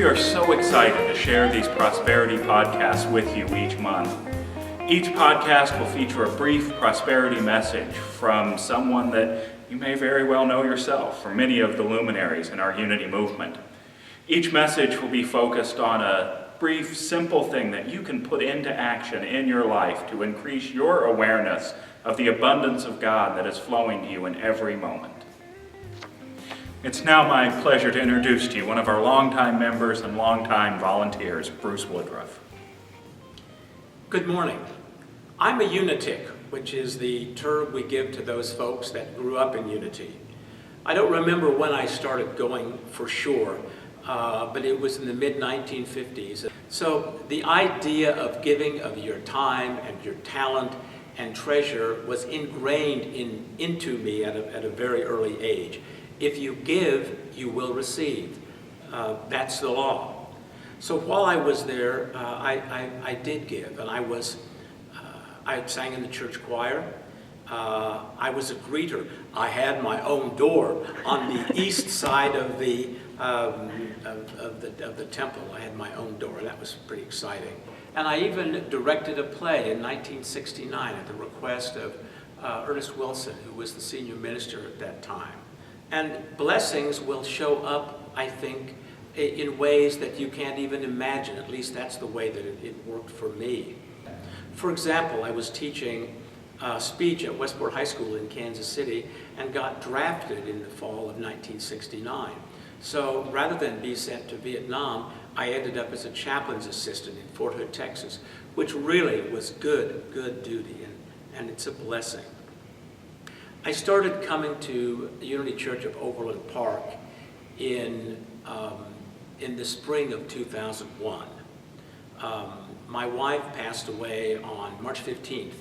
We are so excited to share these prosperity podcasts with you each month. Each podcast will feature a brief prosperity message from someone that you may very well know yourself, from many of the luminaries in our unity movement. Each message will be focused on a brief, simple thing that you can put into action in your life to increase your awareness of the abundance of God that is flowing to you in every moment. It's now my pleasure to introduce to you one of our longtime members and longtime volunteers, Bruce Woodruff. Good morning. I'm a unitic, which is the term we give to those folks that grew up in unity. I don't remember when I started going for sure, but it was in the mid-1950s. So the idea of giving of your time and your talent and treasure was ingrained into me at a very early age. If you give, you will receive. That's the law. So while I was there, I did give, and I sang in the church choir. I was a greeter. I had my own door on the east side of the temple. I had my own door, and that was pretty exciting. And I even directed a play in 1969 at the request of Ernest Wilson, who was the senior minister at that time. And blessings will show up, I think, in ways that you can't even imagine. At least that's the way that it worked for me. For example, I was teaching speech at Westport High School in Kansas City and got drafted in the fall of 1969. So rather than be sent to Vietnam, I ended up as a chaplain's assistant in Fort Hood, Texas, which really was good duty, and it's a blessing. I started coming to the Unity Church of Overland Park in the spring of 2001. My wife passed away on March 15th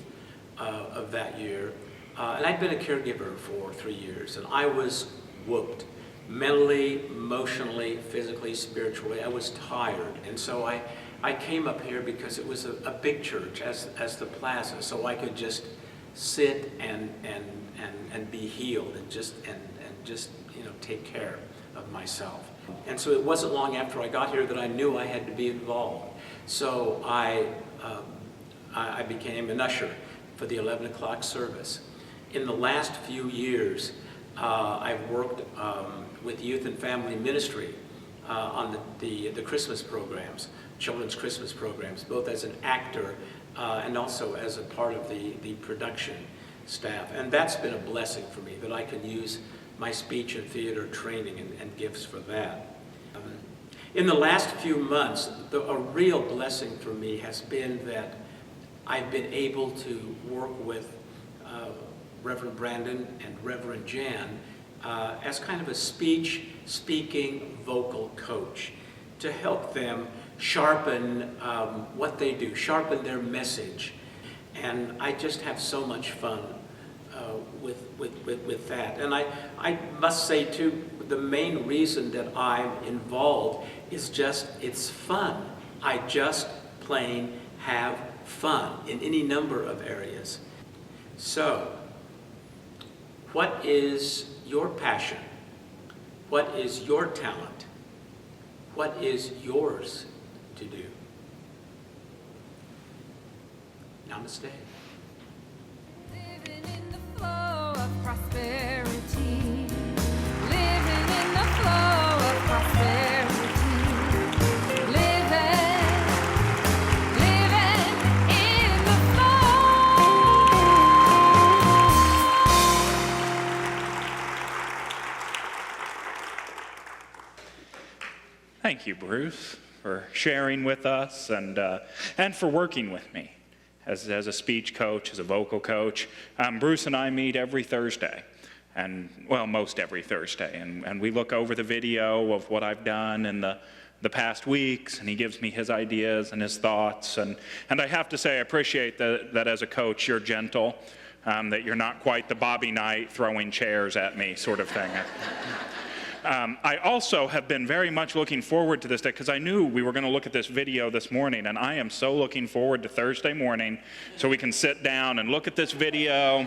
of that year, and I'd been a caregiver for 3 years, and I was whooped. Mentally, emotionally, physically, spiritually. I was tired, and so I came up here because it was a big church as the Plaza, so I could just sit and be healed and just take care of myself. And so it wasn't long after I got here that I knew I had to be involved. So I became an usher for the 11 o'clock service. In the last few years, I've worked with youth and family ministry on the Christmas programs, children's Christmas programs, both as an actor and also as a part of the production staff. And that's been a blessing for me, that I can use my speech and theater training and gifts for that. In the last few months, a real blessing for me has been that I've been able to work with Reverend Brandon and Reverend Jan as kind of a speaking vocal coach to help them sharpen what they do, sharpen their message. And I just have so much fun with that. And I must say too, the main reason that I'm involved is just, it's fun. I just plain have fun in any number of areas. So, what is your passion? What is your talent? What is yours to do? Namaste. Living in the flow of prosperity. Living in the flow of prosperity. Living in the flow. Thank you, Bruce, for sharing with us and for working with me as a speech coach, as a vocal coach. Bruce and I meet every Thursday, most every Thursday, and we look over the video of what I've done in the past weeks, and he gives me his ideas and his thoughts, and I have to say I appreciate that as a coach you're gentle, that you're not quite the Bobby Knight throwing chairs at me sort of thing. I also have been very much looking forward to this day because I knew we were going to look at this video this morning, and I am so looking forward to Thursday morning so we can sit down and look at this video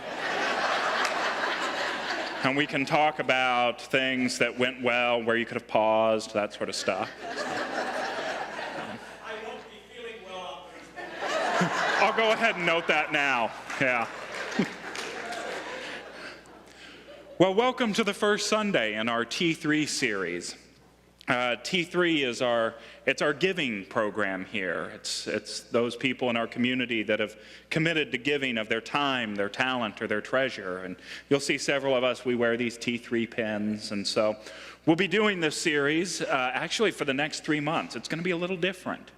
and we can talk about things that went well, where you could have paused, that sort of stuff. I'll go ahead and note that now. Yeah. Well, welcome to the first Sunday in our T3 series. T3 is our giving program here. It's those people in our community that have committed to giving of their time, their talent, or their treasure. And you'll see several of us, we wear these T3 pins. And so we'll be doing this series actually for the next 3 months. It's going to be a little different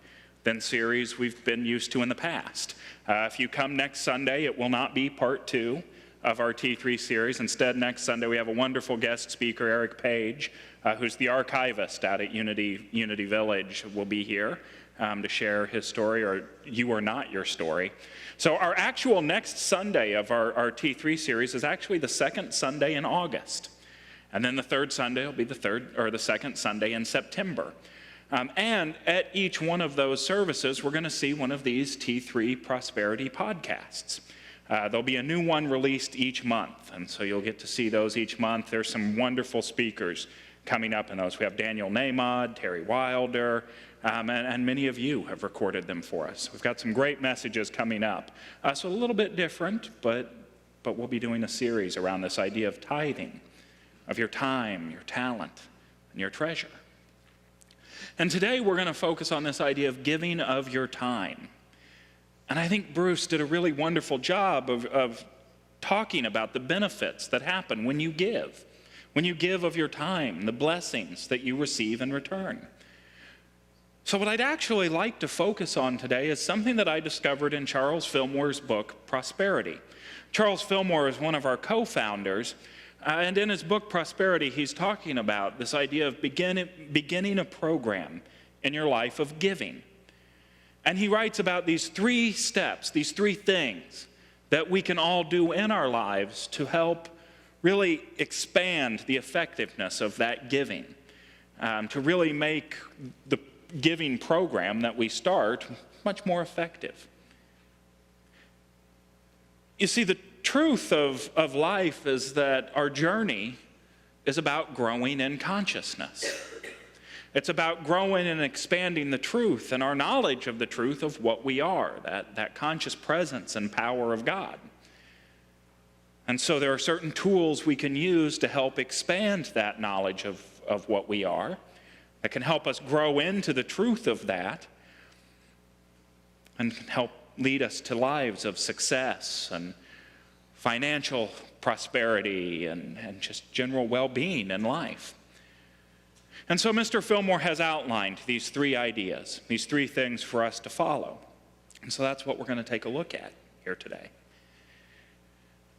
than series we've been used to in the past. If you come next Sunday, it will not be part 2 of our T3 series. Instead, next Sunday, we have a wonderful guest speaker, Eric Page, who's the archivist out at Unity Village, will be here to share his story, or You Are Not Your Story. So our actual next Sunday of our T3 series is actually the second Sunday in August. And then the third Sunday will be the second Sunday in September. And at each one of those services, we're going to see one of these T3 Prosperity podcasts. There'll be a new one released each month, and so you'll get to see those each month. There's some wonderful speakers coming up in those. We have Daniel Nahmod, Terry Wilder, and many of you have recorded them for us. We've got some great messages coming up. So a little bit different, but we'll be doing a series around this idea of tithing, of your time, your talent, and your treasure. And today we're going to focus on this idea of giving of your time. And I think Bruce did a really wonderful job of talking about the benefits that happen when you give of your time, the blessings that you receive in return. So what I'd actually like to focus on today is something that I discovered in Charles Fillmore's book, Prosperity. Charles Fillmore is one of our co-founders, and in his book, Prosperity, he's talking about this idea of beginning a program in your life of giving. And he writes about these 3 steps, these 3 things that we can all do in our lives to help really expand the effectiveness of that giving, to really make the giving program that we start much more effective. You see, the truth of life is that our journey is about growing in consciousness. It's about growing and expanding the truth and our knowledge of the truth of what we are, that conscious presence and power of God. And so there are certain tools we can use to help expand that knowledge of what we are, that can help us grow into the truth of that, and can help lead us to lives of success and financial prosperity and just general well-being in life. And so Mr. Fillmore has outlined these 3 ideas, these 3 things for us to follow. And so that's what we're going to take a look at here today.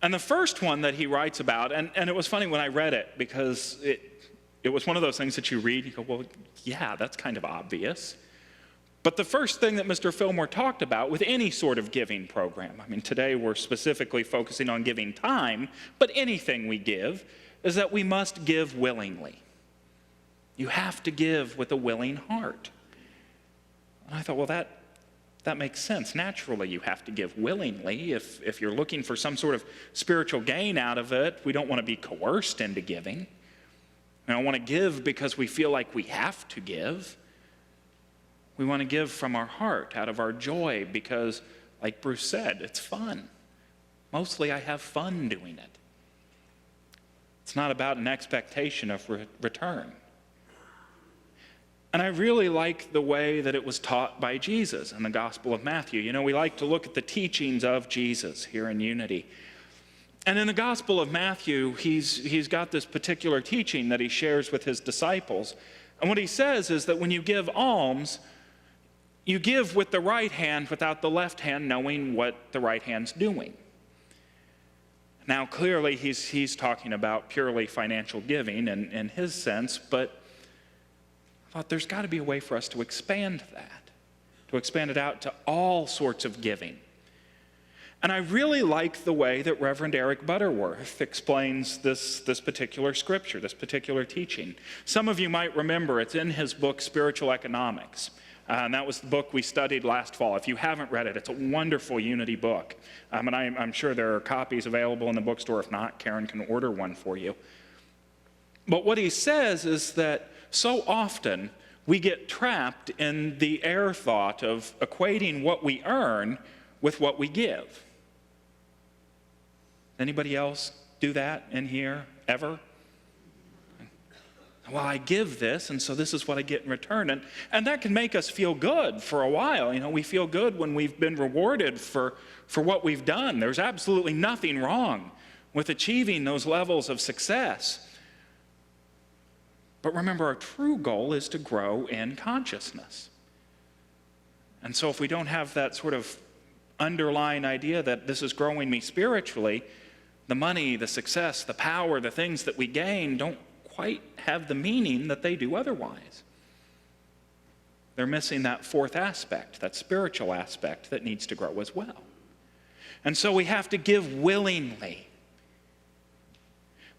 And the first one that he writes about, and it was funny when I read it, because it was one of those things that you read, you go, well, yeah, that's kind of obvious. But the first thing that Mr. Fillmore talked about with any sort of giving program, I mean, today we're specifically focusing on giving time, but anything we give, is that we must give willingly. You have to give with a willing heart. And I thought, well, that makes sense. Naturally, you have to give willingly. If you're looking for some sort of spiritual gain out of it, we don't want to be coerced into giving. We don't want to give because we feel like we have to give. We want to give from our heart, out of our joy, because, like Bruce said, it's fun. Mostly I have fun doing it. It's not about an expectation of return. And I really like the way that it was taught by Jesus in the Gospel of Matthew. You know, we like to look at the teachings of Jesus here in Unity. And in the Gospel of Matthew, he's got this particular teaching that he shares with his disciples. And what he says is that when you give alms, you give with the right hand without the left hand knowing what the right hand's doing. Now, clearly, he's talking about purely financial giving in his sense, but I thought there's got to be a way for us to expand that, to expand it out to all sorts of giving. And I really like the way that Reverend Eric Butterworth explains this particular scripture, this particular teaching. Some of you might remember it's in his book, Spiritual Economics. And that was the book we studied last fall. If you haven't read it, it's a wonderful Unity book. And I'm sure there are copies available in the bookstore. If not, Karen can order one for you. But what he says is that so often we get trapped in the error thought of equating what we earn with what we give. Anybody else do that in here ever? Well, I give this, and so this is what I get in return. And that can make us feel good for a while. We feel good when we've been rewarded for what we've done. There's absolutely nothing wrong with achieving those levels of success. But remember, our true goal is to grow in consciousness. And so if we don't have that sort of underlying idea that this is growing me spiritually, the money, the success, the power, the things that we gain don't quite have the meaning that they do otherwise. They're missing that fourth aspect, that spiritual aspect that needs to grow as well. And so we have to give willingly.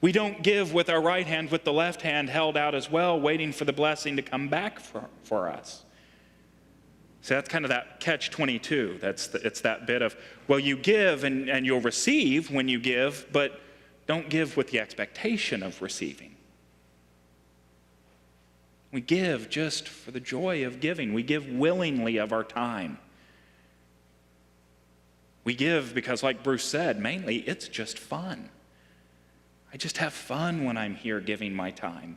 We don't give with our right hand with the left hand held out as well, waiting for the blessing to come back for us. So that's kind of that catch-22. It's that bit of, well, you give and you'll receive when you give, but don't give with the expectation of receiving. We give just for the joy of giving. We give willingly of our time. We give because, like Bruce said, mainly it's just fun. I just have fun when I'm here giving my time.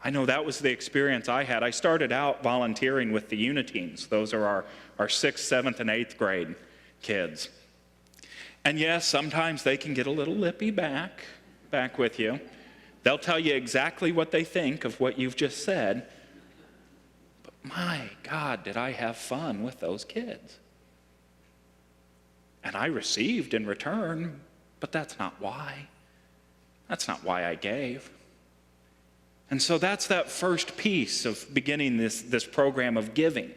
I know that was the experience I had. I started out volunteering with the Uniteens. Those are our 6th, 7th, and 8th grade kids. And yes, sometimes they can get a little lippy back with you. They'll tell you exactly what they think of what you've just said. But my God, did I have fun with those kids. And I received in return, but that's not why. That's not why I gave. And so that's that first piece of beginning this program of giving,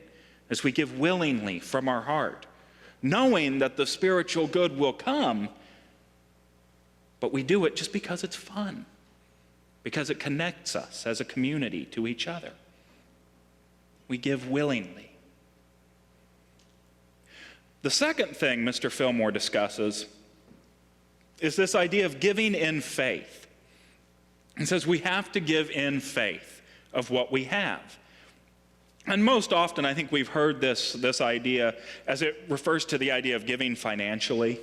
as we give willingly from our heart, knowing that the spiritual good will come, but we do it just because it's fun, because it connects us as a community to each other. We give willingly. The second thing Mr. Fillmore discusses is this idea of giving in faith. He says we have to give in faith of what we have. And most often I think we've heard this idea as it refers to the idea of giving financially.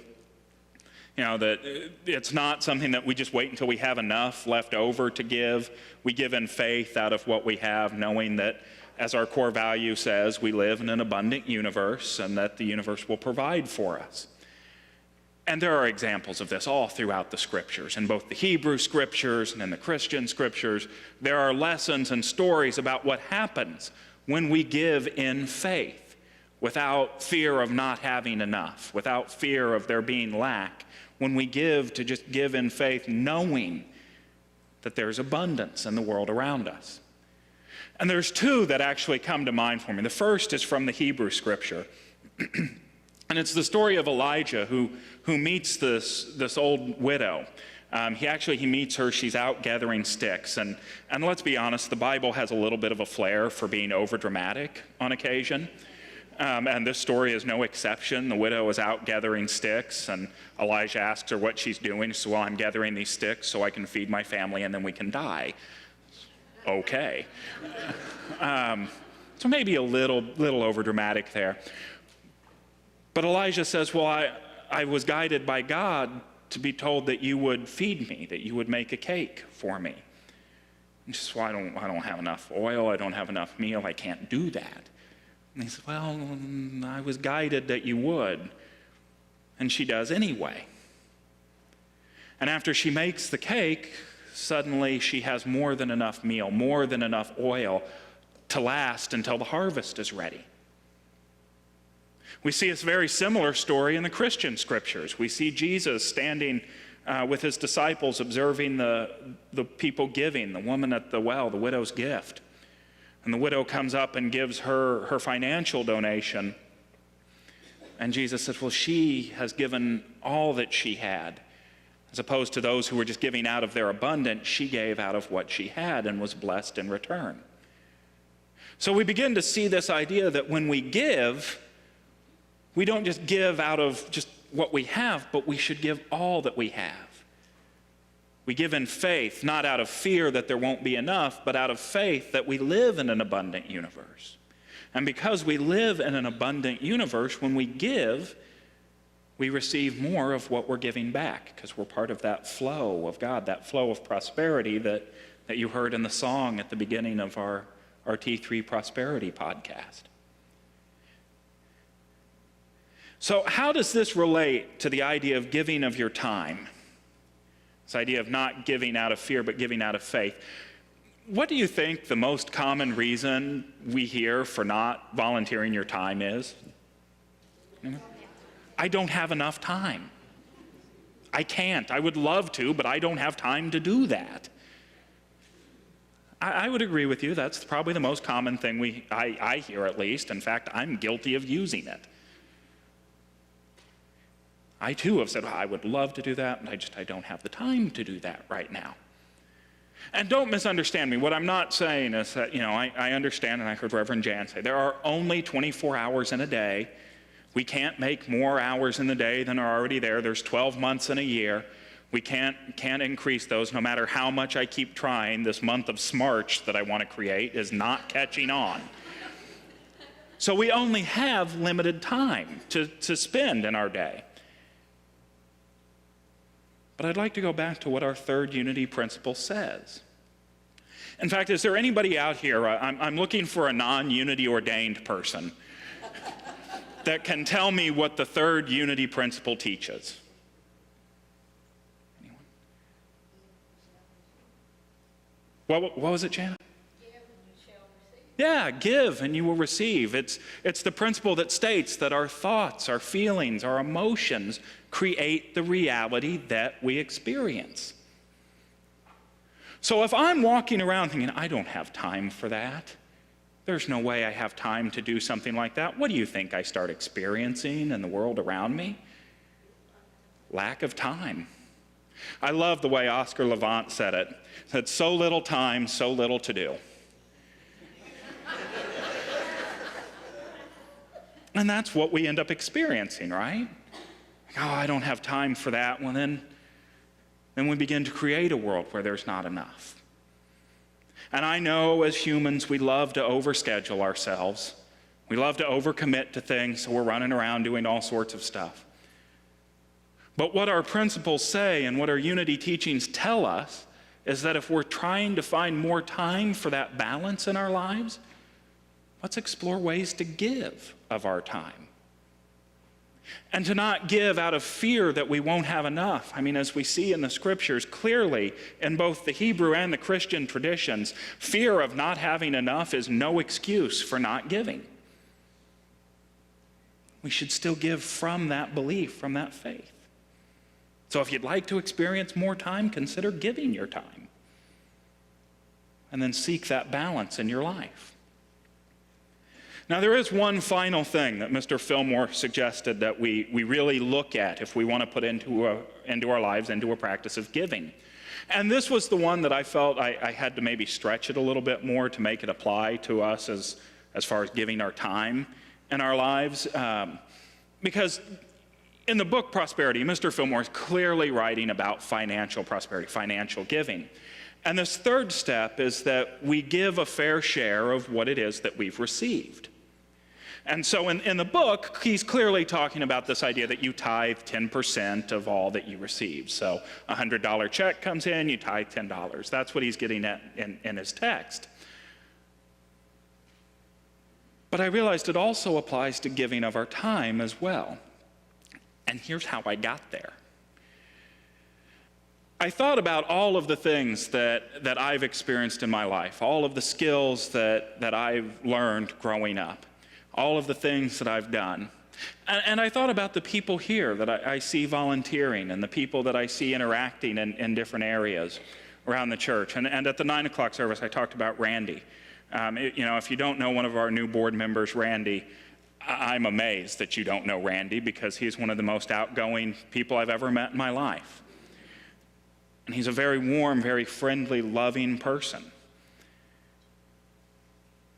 That it's not something that we just wait until we have enough left over to give. We give in faith out of what we have, knowing that, as our core value says, we live in an abundant universe and that the universe will provide for us. And there are examples of this all throughout the scriptures. In both the Hebrew scriptures and in the Christian scriptures, there are lessons and stories about what happens when we give in faith, without fear of not having enough, without fear of there being lack. When we give, to just give in faith, knowing that there's abundance in the world around us. And there's two that actually come to mind for me. The first is from the Hebrew scripture. And it's the story of Elijah who meets this old widow. He meets her. She's out gathering sticks. And let's be honest, the Bible has a little bit of a flair for being overdramatic on occasion. And this story is no exception. The widow is out gathering sticks, and Elijah asks her what she's doing. She says, well, I'm gathering these sticks so I can feed my family and then we can die. Okay. So maybe a little overdramatic there. But Elijah says, well, I was guided by God to be told that you would feed me, that you would make a cake for me. And she says, well, I don't have enough oil, I don't have enough meal, I can't do that. And he says, well, I was guided that you would. And she does anyway. And after she makes the cake, suddenly she has more than enough meal, more than enough oil to last until the harvest is ready. We see a very similar story in the Christian scriptures. We see Jesus standing with his disciples, observing the people giving, the woman at the well, the widow's gift. And the widow comes up and gives her financial donation. And Jesus says, well, she has given all that she had. As opposed to those who were just giving out of their abundance, she gave out of what she had and was blessed in return. So we begin to see this idea that when we give, we don't just give out of just what we have, but we should give all that we have. We give in faith, not out of fear that there won't be enough, but out of faith that we live in an abundant universe. And because we live in an abundant universe, when we give, we receive more of what we're giving back, because we're part of that flow of God, that flow of prosperity that you heard in the song at the beginning of our T3 Prosperity podcast. So how does this relate to the idea of giving of your time? This idea of not giving out of fear, but giving out of faith. What do you think the most common reason we hear for not volunteering your time is? I don't have enough time. I can't. I would love to, but I don't have time to do that. I would agree with you. That's probably the most common thing I hear, at least. In fact, I'm guilty of using it. I too have said, I would love to do that, and I don't have the time to do that right now. And don't misunderstand me. What I'm not saying is that, I understand, and I heard Reverend Jan say, there are only 24 hours in a day. We can't make more hours in the day than are already there. There's 12 months in a year. We can't increase those no matter how much I keep trying. This month of Smarch that I want to create is not catching on. So we only have limited time to spend in our day. But I'd like to go back to what our third unity principle says. In fact, is there anybody out here, I'm looking for a non-unity ordained person that can tell me what the third unity principle teaches? Anyone? What was it, Janet? Yeah, give and you will receive. It's the principle that states that our thoughts, our feelings, our emotions create the reality that we experience. So if I'm walking around thinking, I don't have time for that, there's no way I have time to do something like that, what do you think I start experiencing in the world around me? Lack of time. I love the way Oscar Levant said it. He said, so little time, so little to do. And that's what we end up experiencing, right? Oh, I don't have time for that. Well, then we begin to create a world where there's not enough. And I know as humans, we love to overschedule ourselves. We love to overcommit to things, so we're running around doing all sorts of stuff. But what our principles say and what our unity teachings tell us is that if we're trying to find more time for that balance in our lives, let's explore ways to give of our time. And to not give out of fear that we won't have enough. I mean, as we see in the scriptures, clearly in both the Hebrew and the Christian traditions, fear of not having enough is no excuse for not giving. We should still give from that belief, from that faith. So if you'd like to experience more time, consider giving your time. And then seek that balance in your life. Now, there is one final thing that Mr. Fillmore suggested that we really look at if we want to put into our lives, into a practice of giving. And this was the one that I felt I had to maybe stretch it a little bit more to make it apply to us as far as giving our time in our lives. Because in the book Prosperity, Mr. Fillmore is clearly writing about financial prosperity, financial giving. And this third step is that we give a fair share of what it is that we've received. And so in the book, he's clearly talking about this idea that you tithe 10% of all that you receive. So a $100 check comes in, you tithe $10. That's what he's getting at in his text. But I realized it also applies to giving of our time as well. And here's how I got there. I thought about all of the things that I've experienced in my life, all of the skills that I've learned growing up, all of the things that I've done. And I thought about the people here that I see volunteering and the people that I see interacting in different areas around the church. And at the 9 o'clock service, I talked about Randy. If you don't know one of our new board members, Randy, I'm amazed that you don't know Randy because he's one of the most outgoing people I've ever met in my life. And he's a very warm, very friendly, loving person.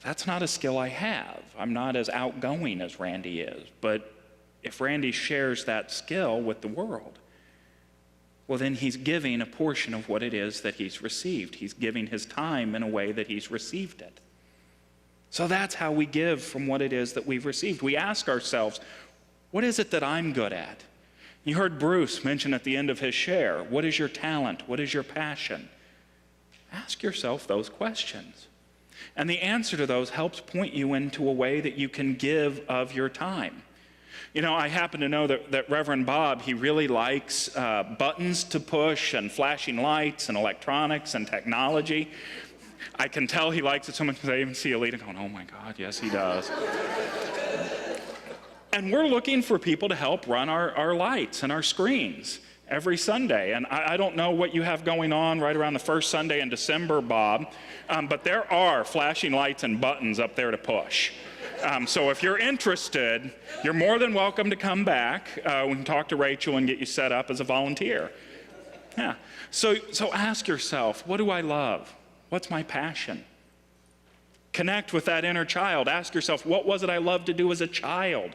That's not a skill I have. I'm not as outgoing as Randy is. But if Randy shares that skill with the world, well, then he's giving a portion of what it is that he's received. He's giving his time in a way that he's received it. So that's how we give from what it is that we've received. We ask ourselves, what is it that I'm good at? You heard Bruce mention at the end of his share, what is your talent? What is your passion? Ask yourself those questions. And the answer to those helps point you into a way that you can give of your time. You know, I happen to know that Reverend Bob, he really likes buttons to push and flashing lights and electronics and technology. I can tell he likes it so much because I even see Alita going, oh my God, yes he does. And we're looking for people to help run our lights and our screens every Sunday. And I don't know what you have going on right around the first Sunday in December, Bob, but there are flashing lights and buttons up there to push. So if you're interested, you're more than welcome to come back. We can talk to Rachel and get you set up as a volunteer. Yeah. So ask yourself, what do I love? What's my passion? Connect with that inner child. Ask yourself, what was it I loved to do as a child?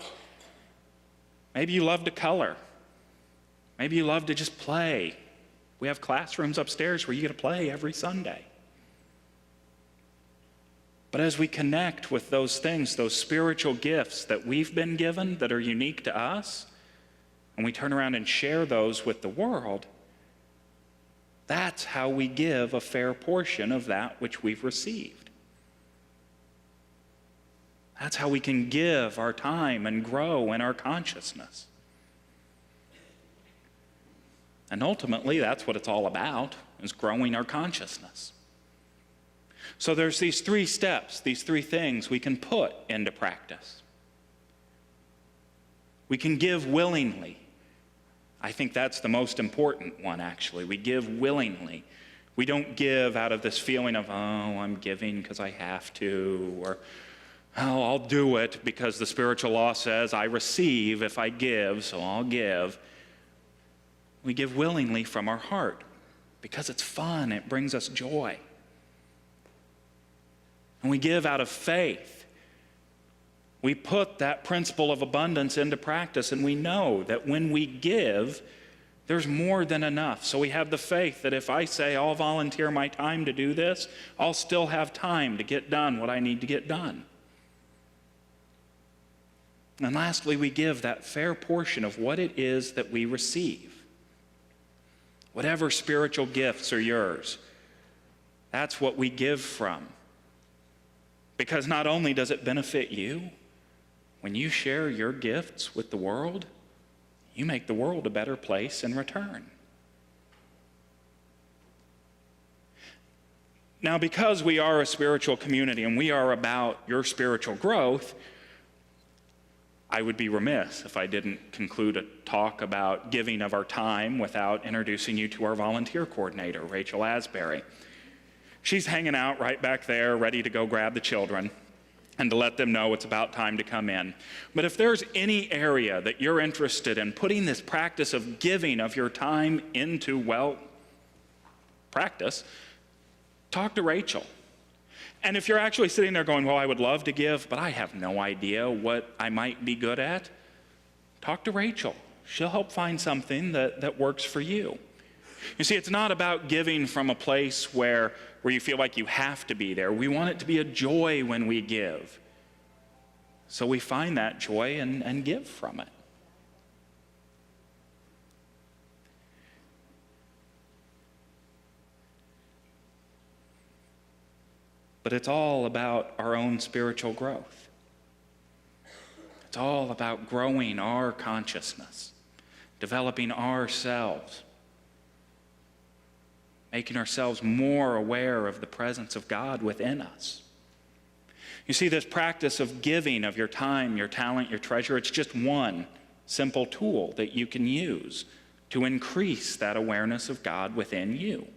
Maybe you love to color. Maybe you love to just play. We have classrooms upstairs where you get to play every Sunday. But as we connect with those things, those spiritual gifts that we've been given that are unique to us, and we turn around and share those with the world, that's how we give a fair portion of that which we've received. That's how we can give our time and grow in our consciousness. And ultimately, that's what it's all about, is growing our consciousness. So there's these 3 steps, these 3 things we can put into practice. We can give willingly. I think that's the most important one, actually. We give willingly. We don't give out of this feeling of, oh, I'm giving because I have to, or, oh, I'll do it because the spiritual law says I receive if I give, so I'll give. We give willingly from our heart because it's fun, it brings us joy. And we give out of faith. We put that principle of abundance into practice, and we know that when we give, there's more than enough. So we have the faith that if I say I'll volunteer my time to do this, I'll still have time to get done what I need to get done. And lastly, we give that fair portion of what it is that we receive. Whatever spiritual gifts are yours, that's what we give from. Because not only does it benefit you, when you share your gifts with the world, you make the world a better place in return. Now, because we are a spiritual community and we are about your spiritual growth, I would be remiss if I didn't conclude a talk about giving of our time without introducing you to our volunteer coordinator, Rachel Asbury. She's hanging out right back there, ready to go grab the children and to let them know it's about time to come in. But if there's any area that you're interested in putting this practice of giving of your time into, well, practice, talk to Rachel. And if you're actually sitting there going, well, I would love to give, but I have no idea what I might be good at, talk to Rachel. She'll help find something that works for you. You see, it's not about giving from a place where you feel like you have to be there. We want it to be a joy when we give. So we find that joy and give from it. But it's all about our own spiritual growth. It's all about growing our consciousness, developing ourselves, making ourselves more aware of the presence of God within us. You see, this practice of giving of your time, your talent, your treasure, it's just one simple tool that you can use to increase that awareness of God within you.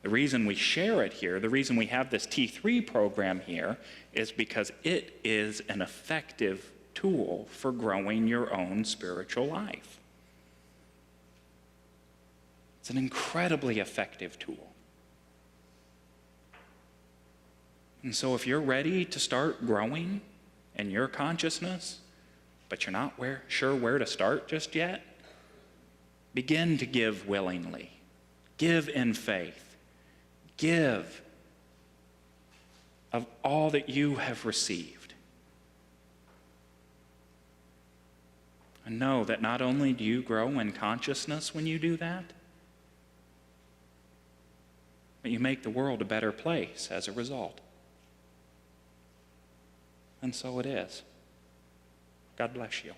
The reason we share it here, the reason we have this T3 program here, is because it is an effective tool for growing your own spiritual life. It's an incredibly effective tool. And so if you're ready to start growing in your consciousness, but you're not sure where to start just yet, begin to give willingly. Give in faith. Give of all that you have received. And know that not only do you grow in consciousness when you do that, but you make the world a better place as a result. And so it is. God bless you.